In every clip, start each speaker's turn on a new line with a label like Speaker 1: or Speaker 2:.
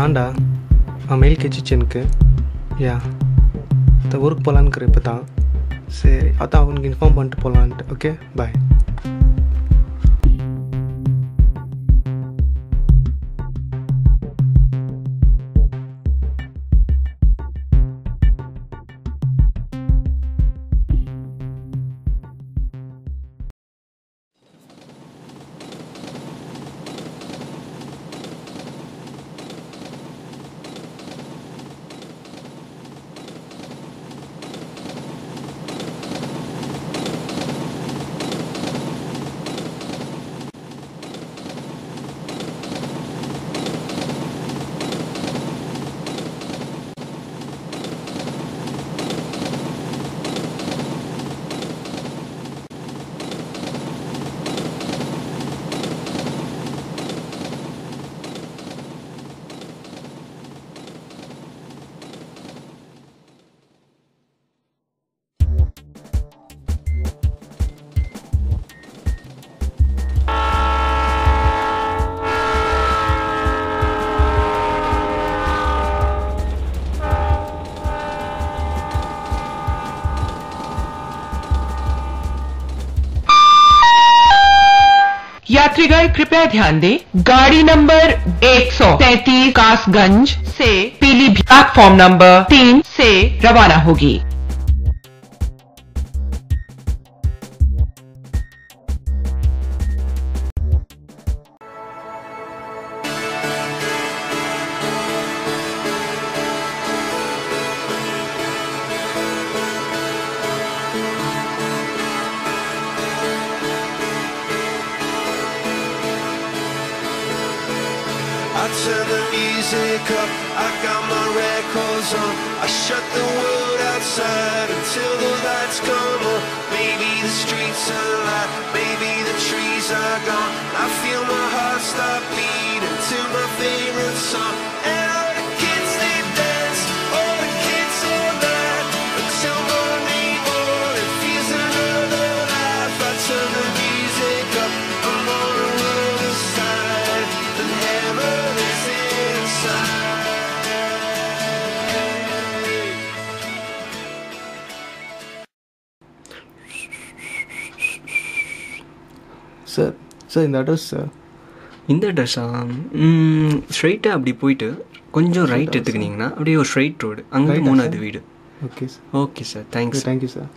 Speaker 1: ஆண்டா mail கிடச்சிச்சு எனக்கு யா இந்த ஊருக்கு போகலான்னுக்குற இப்போ தான் சரி அதான் அவனுக்கு இன்ஃபார்ம் பண்ணிட்டு போகலான்ட்டு ஓகே பாய்
Speaker 2: यात्रीगण कृपया ध्यान दें, गाड़ी नंबर 133 कासगंज से पीलीभीत प्लेटफॉर्म नंबर 3 से रवाना होगी।
Speaker 3: I turn the music up, I got my records on. I shut the world outside until the lights come on. Maybe the streets are alive, maybe the trees are gone. I feel my heart stop beating to my favorite song. And all the kids they dance, all the kids all night until Monday morning feels another life. I turn
Speaker 1: sir sir இந்த address sir.
Speaker 4: இந்த அட்ரஸா? ஸ்ட்ரைட்டாக அப்படி போயிட்டு கொஞ்சம் right எடுத்துக்கினீங்கன்னா அப்படியே ஒரு straight road, அங்கே 3வது வீடு.
Speaker 1: Okay sir.
Speaker 4: Okay sir, thanks.
Speaker 1: Thank you sir.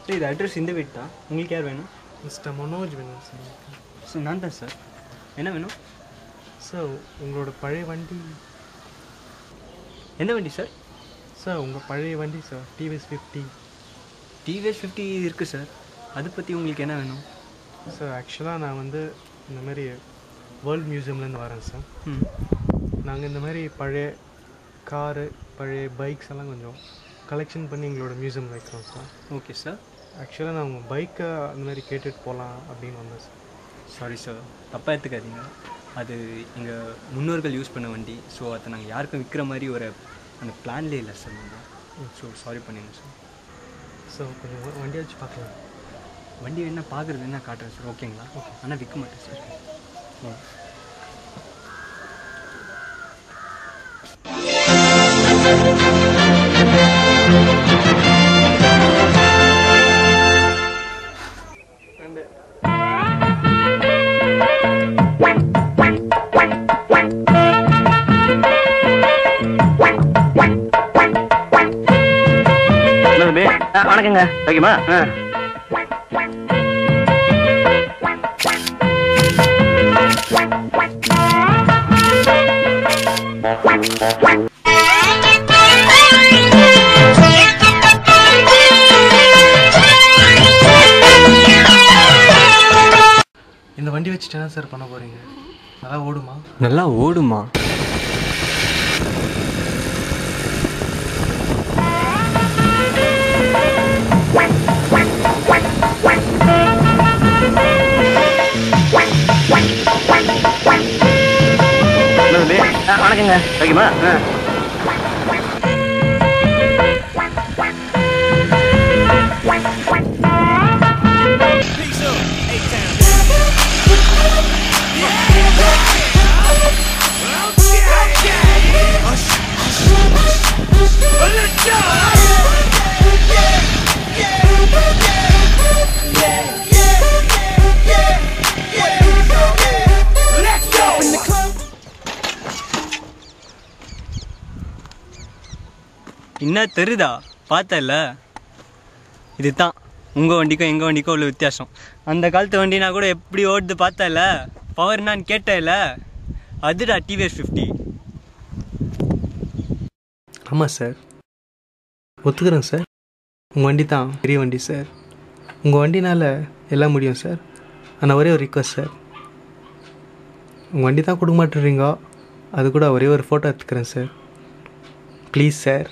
Speaker 4: Sir இது அட்ரஸ் இந்த வீடு தான். உங்களுக்கு யார் வேணும்?
Speaker 1: மிஸ்டர் மனோஜ் வேணும் சார்.
Speaker 4: சார் நான் தான் சார். என்ன வேணும்
Speaker 1: சார்? உங்களோட பழைய வண்டி.
Speaker 4: என்ன வண்டி சார்?
Speaker 1: சார் உங்கள் பழைய வண்டி சார், டிவிஎஸ் 50.
Speaker 4: டிவிஎஸ் 50 இருக்குது சார். அதை பற்றி உங்களுக்கு என்ன வேணும்?
Speaker 1: சார் ஆக்சுவலாக நான் வந்து இந்த மாதிரி வேர்ல்ட் மியூசியம்லேருந்து வரேன் சார். நாங்கள் இந்த மாதிரி பழைய காரு, பழைய பைக்ஸ் எல்லாம் கொஞ்சம் கலெக்ஷன் பண்ணி எங்களோட மியூசியம் வைக்கிறோம் சார்.
Speaker 4: Okay sir.
Speaker 1: ஆக்சுவலாக நான் உங்கள் பைக்கை அந்த மாதிரி கேட்டுட்டு போகலாம் அப்படின்னு வந்தேன் சார்.
Speaker 4: சாரி சார், தப்பாக எடுத்துக்காதீங்க. அது எங்கள் முன்னோர்கள் யூஸ் பண்ண வண்டி. ஸோ அதை நாங்கள் யாருக்கும் விற்கிற மாதிரி ஒரு அந்த பிளான்லேயே இல்லை சார். நாங்கள் ஸோ சாரி பண்ணிடுங்க சார்.
Speaker 1: ஸோ கொஞ்சம் வண்டியை வச்சு பார்க்கலாம்.
Speaker 4: வண்டி வேணா பார்க்குறது வேணா காட்டுறேன் சார். ஓகேங்களா? ஓகே. ஆனால் விற்க மாட்டேன் சார்.
Speaker 5: வணக்கங்க. ஓகேமா?
Speaker 1: இந்த வண்டி வச்சுட்டு என்ன சார் பண்ண போகிறீங்க? நல்லா ஓடுமா?
Speaker 4: நல்லா ஓடுமா?
Speaker 5: வணக்கங்க. ஓகேமா?
Speaker 4: என்ன தெரியுதா? பார்த்தல, இதுதான் உங்கள் வண்டிக்கும் எங்கள் வண்டிக்கும் உள்ள வித்தியாசம். அந்த காலத்து வண்டினா கூட எப்படி ஓடுது பார்த்தல, பவர் என்னான்னு கேட்டல, அதுடா டிவிஎஸ் 50.
Speaker 1: ஆமாம் சார், ஒத்துக்கிறேன் சார். உங்கள் வண்டி தான் பெரிய வண்டி சார். உங்கள் வண்டினால் எல்லாம் முடியும் சார். ஆனால் ஒரே ஒரு ரிக்வஸ்ட் சார், உங்கள் வண்டி தான் கொடுக்க மாட்டேறீங்க, அது கூட ஒரே ஒரு ஃபோட்டோ எடுத்துக்கிறேன் சார். Please sir.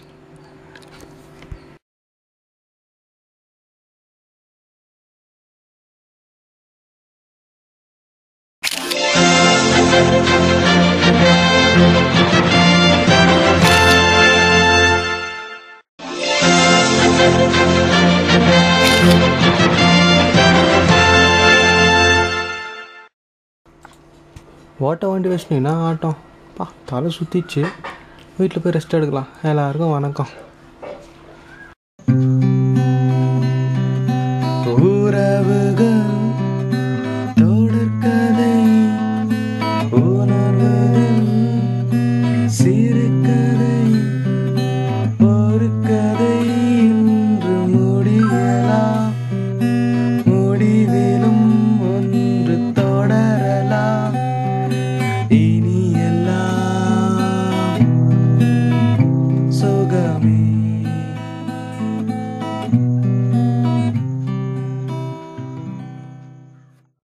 Speaker 1: ஓட்ட வண்டி வச்சுனீங்கன்னா ஆட்டம் தலை சுற்றிச்சு. வீட்டில் போய் ரெஸ்ட் எடுக்கலாம். எல்லாருக்கும் வணக்கம்.